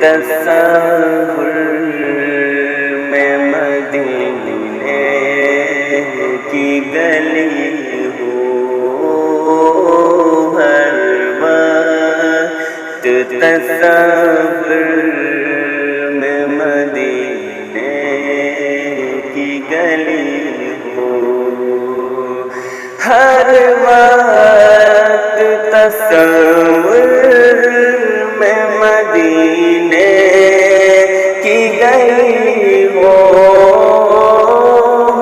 تصور میں مدینے کی گلی ہو، ہر وقت تصور میں مدینے کی گلی ہو، ہر وقت تصور میں مدینے کی گلی ہو،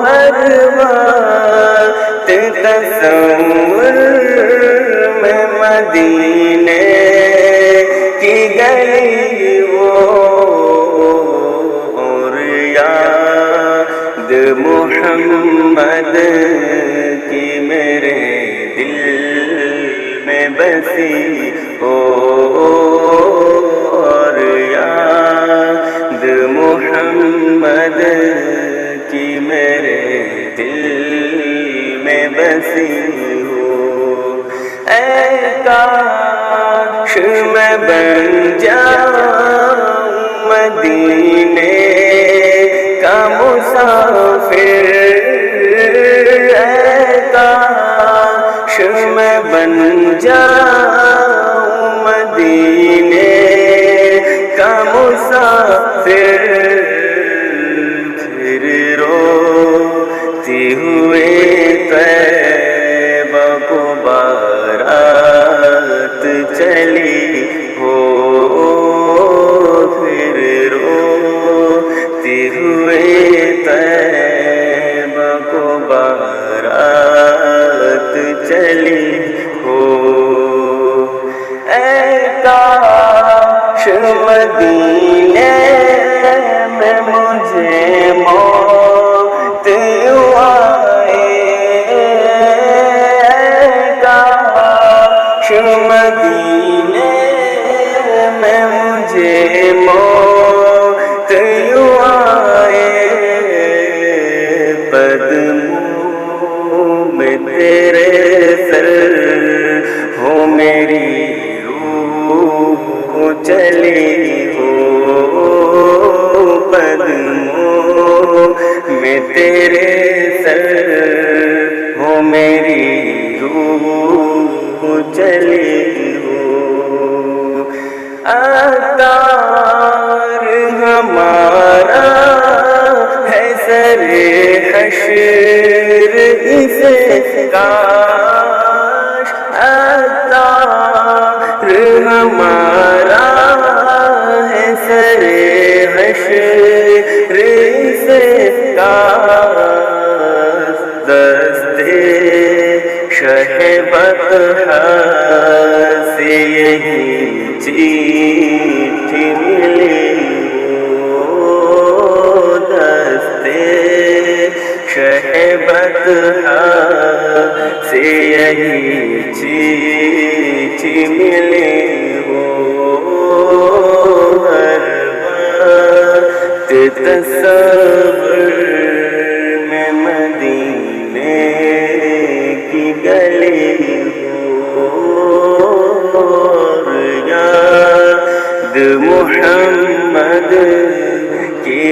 ہر وقت تصور میں مدینے کی گلی ہو، اور یاد محمد کی میرے دل میں بسی ہو، اور یاد محمد کی میرے دل میں بسی ہو، اے کاش میں بن جاؤں مدینے کا مسافر، اے کاش میں بن جاؤں مدینے کا مسافر، پھر روتی ہوئے طیبہ کو بارات چلی ہو، پھر روتی ہوئے طیبہ کو بارات چلی ہو، اے کاش مدینے میں مجھے موت آئے، اے کاش مدینے میں مجھے موت آئے، قدموں میں تیرے سر ہو میری روح چلی ہو، قدموں میں تیرے سر ہو میری روح چلی ہو، عطار ہمارا ہے سر حشر اسے کاش، عطار ہمارا ہے سر حشر اسے کاش، دستے شہ بطحہ سے یہی چیٹھی ملی ہو، دستے شہ بطحہ سے یہی چیٹھی ملی ہو، ہر وقت تصور میں مدینے کی گلی ہو، اور یاد محمد کی